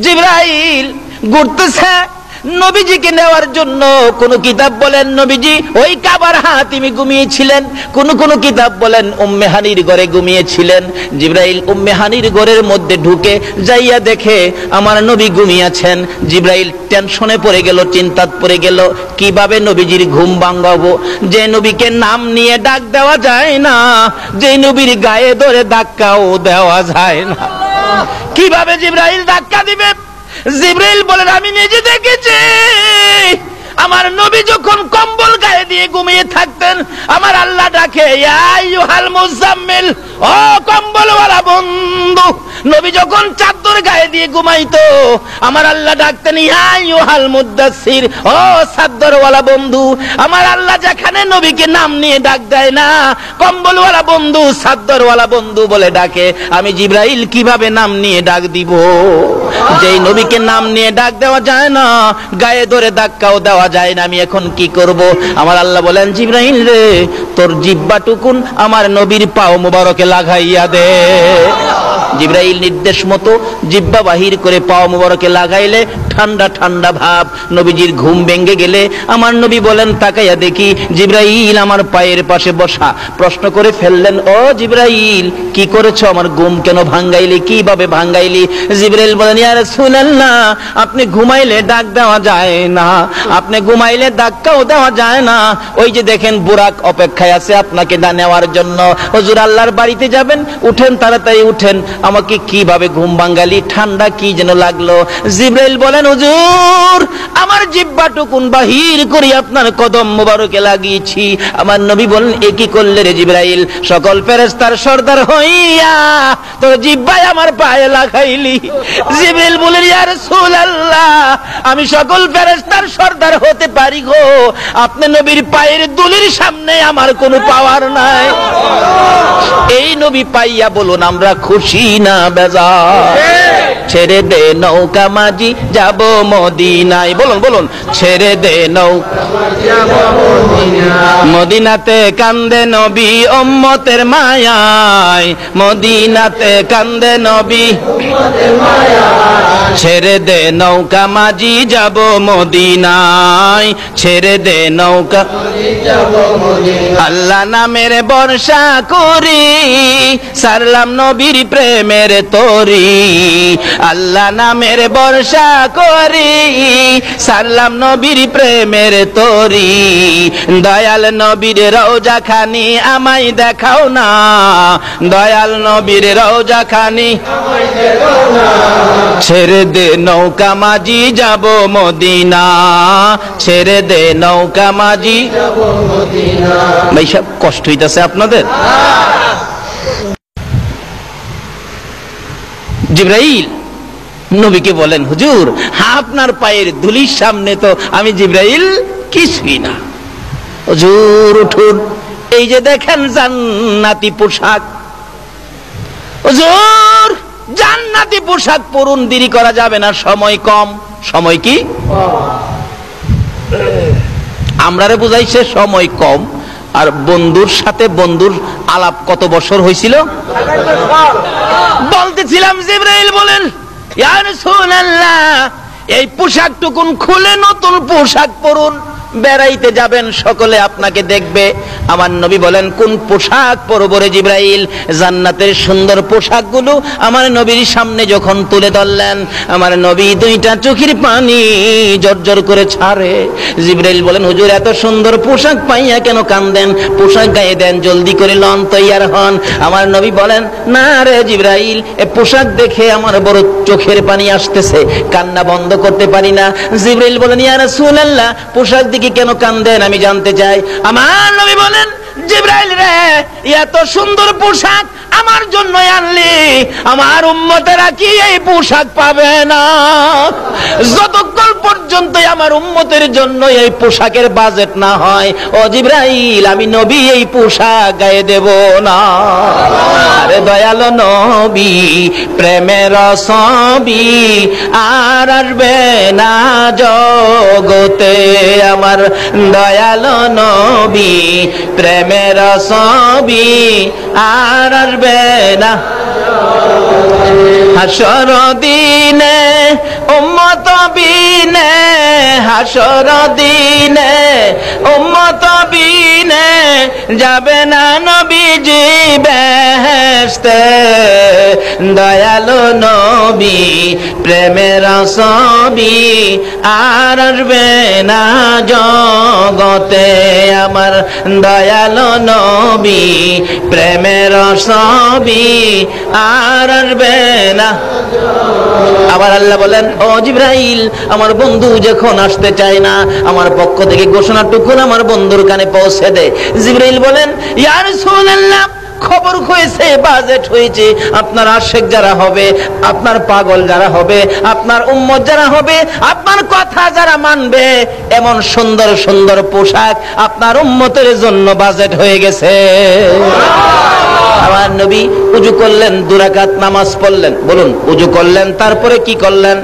জিবরাইল ঘুরতেছে নবীজিকে নেওয়ার জন্য। কোন কিতাব বলেন নবীজি ওই কাবার হাতিমে ঘুমিয়েছিলেন, কোন কিতাব বলেন উম্মে হানির ঘরে ঘুমিয়েছিলেন। জিবরাইল উম্মে হানির ঘরের মধ্যে ঢুকে যাইয়া দেখে আমার নবী ঘুমিয়েছেন। জিবরাইল টেনশনে পড়ে গেল, চিন্তাত পড়ে গেল, কিভাবে নবীজির ঘুম ভাঙাবো। যে নবীকে নাম নিয়ে ডাক দেওয়া যায় না, যে নবীর গায়ে ধরে ধাক্কাও দেওয়া যায় না, কিভাবে জিবরাইল ধাক্কা দিবে? জিবরাইল বলেন আমি নিজে দেখেছি, আমার নবী যখন কম্বল গায়ে দিয়ে ঘুমিয়ে থাকতেন আমার আল্লাহ ডাকে ইয়া আইয়ুহাল মুজাম্মিল, ও কম্বলওয়ালা বন্ধু। নবী যখন চাদর গায়ে দিয়ে ঘুমাইতো আমার আল্লাহ ডাকতেন ইয়া আইয়ুহাল মুদাসসির, ও চাদরওয়ালা বন্ধু। আমার আল্লাহ যেখানে নবীকে নাম নিয়ে ডাক দেয় না, কম্বলওয়ালা বন্ধু, চাদরওয়ালা বন্ধু বলে ডাকে, আমি জিবরাইল কিভাবে নাম নিয়ে ডাক দিব? যেই নবীকে নাম নিয়ে ডাক দেওয়া যায় না, গায়ে ধরে ধাক্কাও দেওয়া যায় না, আমি এখন কি করব? আমার আল্লাহ বলেন জিবরাইল রে, তোর জিহ্বাটুকুন আমার নবীর পাও মুবারকে লাগাইয়া দে। জিবরাইল নির্দেশ মতো জিহ্বা বাহির করে পাও মুবারকে লাগাইলে ঠান্ডা ঠান্ডা ভাব। নবীজির ঘুম ভেঙে গেলে আমার নবী বলেন তাকাইয়া দেখি জিবরাইল আমার পায়ের পাশে বসা। প্রশ্ন করে ফেললেন ও জিবরাইল কি করেছো, আমার ঘুম কেন ভাঙ্গাইলি, কিভাবে ভাঙ্গাইলি? জিবরাইল বলেন ইয়া রাসূলুল্লাহ, আপনি ঘুমাইলে ডাক দেওয়া যায় না, আপনি ঘুমাইলে ধাক্কাও দেওয়া যায় না। ওই যে দেখেন বুরাক অপেক্ষায় আছে আপনাকে নেওয়ার জন্য। হুজুর আল্লাহর বাড়িতে যাবেন, উঠেন তাড়াতাড়ি উঠেন। আমাকে কিভাবে ঘুম ভাঙ্গালি, ঠান্ডা কি যেন লাগলো। জিবরাইল বলেন হুজুর আমার জিহ্বাটুকুন বাহির করি আপনার কদম মোবারকে লাগিয়েছি। আমার নবী বলেন এ কি করলে রে জিবরাইল? সকল ফেরেশতার সর্দার হইয়া তোর জিহ্বায় আমার পায়ে লাগাইলি। জিবরাইল বলেন ইয়া রাসূলুল্লাহ, আমি সকল ফেরেশতার সর্দার হতে পারি গো, আপনি নবীর পায়ের দুলির সামনে আমার কোনো পাওয়ার নাই। এই নবী পাইয়া বলুন আমরা খুশি না বেজার? ছেড়ে দে নৌকা মাঝি যাব মদিনায়, বলুন বলুন, ছেড়ে দে নৌকা মদিনাতে কান্দে নবী উম্মতের মায়ায়, মদিনাতে কান্দে নবী ছেড়ে দে নৌকা মাঝি যাব মদিনায়, ছেড়ে দে নৌকা আল্লাহ নামের বর্ষা করি সারলাম নবীর প্রেমের তরি, আল্লাহ নামের বর্ষা করি সারলাম নবীর প্রেমের তরি। দয়াল নবীর রওজা খানি আমায় দেখাও না, দয়াল নবীর রওজা খানি ছেড়ে দে নৌকা মাঝি যাব মদিনা, ছেড়ে দে নৌকা মাঝি যাব মদিনা। ভাই সব কষ্ট হইতাছে আপনাদের? জিবরাইল নবীকে বলেন হুজুর আপনার পায়ের ধুলির সামনে তো আমি জিবরাইল কিছুই না। হুজুর উঠুন, এই যে দেখেন জান্নাতি পোশাক, হুজুর জান্নাতি পোশাক পরুন, দেরি করা যাবে না, সময় কম। সময় কি আমরারে বুঝাইছে সময় কম। আর বন্ধুর সাথে বন্ধুর আলাপ কত বছর হয়েছিল বলতেছিলাম। জিবরাইল বলেন ইয়া রাসূলুল্লাহ এই পোশাকটুকুন খুলে নতুন পোশাক পরুন, বেড়াইতে যাবেন সকলে আপনাকে দেখবে। আমার নবী বলেন কোন পোশাক পরব রে জিবরাইল? জান্নাতের সুন্দর পোশাকগুলো আমার নবীর সামনে যখন তুলে ধরলেন আমার নবী দুইটা চোখের পানি জর্জর করে ছাড়ে। জিবরাইল বলেন হুজুর এত সুন্দর পোশাক পাইয়া কেন কান্দেন? পোশাক গায়ে দেন, জলদি করে লন, তৈয়ার হন। আমার নবী বলেন না রে জিবরাইল, এ পোশাক দেখে আমার বড় চোখের পানি আসতেছে, কান্না বন্ধ করতে পারি না। জিবরাইল বলেন ইয়া রাসূলুল্লাহ পোশাক দেখে কেন কান্দেন আমি জানতে চাই। আমার নবী বলেন জিবরাইল রে এত সুন্দর পোশাক আমার জন্য আনলি, আমার উম্মতেরা কি এই পোশাক পাবে না? যতক্ষণ পর্যন্ত আমার উম্মতের জন্য এই পোশাকের বাজেট না হয় ও জিবরাইল আমি নবী এই পোশাক গায়ে দেব না। আরে দয়াল নবী প্রেমের ছবি আর আসবে না জগতে, আমার দয়াল নবী প্রেমের ছবি আর আসবে না। হাসর দিনে উম্মত বিনে হাসর দিনে, উম্মত বিনে যাবে না নবীজি বেহেশতে। দয়ালু নবী প্রেমের ছবি আর আসবে না জগতে। আমার দয়ালু নবী প্রেমের ছবি আর আসবে না। আবার আল্লাহ বলেন, ও জিবরাইল, আমার বন্ধু যখন আসতে চায় না, আমার পক্ষ থেকে ঘোষণাটুকু আমার বন্ধুর কানে পৌঁছে দে। জিবরাইল বলেন, ইয়া রাসূলুল্লাহ, খবর হয়েছে, বাজেট হয়েছে, আপনার আশিক যারা হবে, আপনার পাগল যারা হবে, আপনার উম্মত যারা হবে, আপনার কথা যারা মানবে, এমন সুন্দর সুন্দর পোশাক আপনার উম্মতের জন্য বাজেট হয়ে গেছে। আমার নবী উযু করলেন, 2 রাকাত নামাজ পড়লেন। বলুন, উযু করলেন, তারপরে কি করলেন?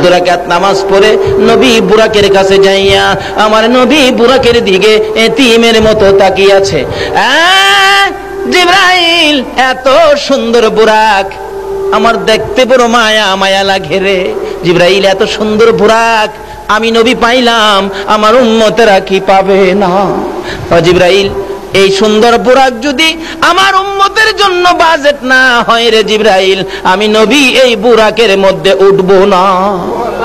2 রাকাত নামাজ পড়ে নবী বুরাকের কাছে যাইয়া, আমার নবী বুরাকের দিকে এতিমের মতো তাকিয়ে আছে। জিবরাইল, এত সুন্দর বুরাক, আমার দেখতে বড় মায়া মায়া লাগে রে। জিবরাইল, এত সুন্দর বুরাক আমি নবী পাইলাম, আমার উম্মতেরা কি পাবে না? জিবরাইল, এই সুন্দর বুরাক যদি আমার উম্মতের জন্য বাজেট না হয় রে জিবরাইল, আমি নবী এই বুরাকের মধ্যে উঠবো না।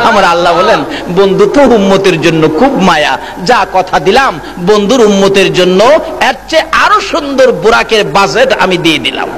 আমার আল্লাহ বলেন, বন্ধু তো উম্মতের জন্য খুব মায়া, যা কথা দিলাম বন্ধুর উম্মতের জন্য এর চেয়ে আরো সুন্দর বুরাকের বাজেট আমি দিয়ে দিলাম।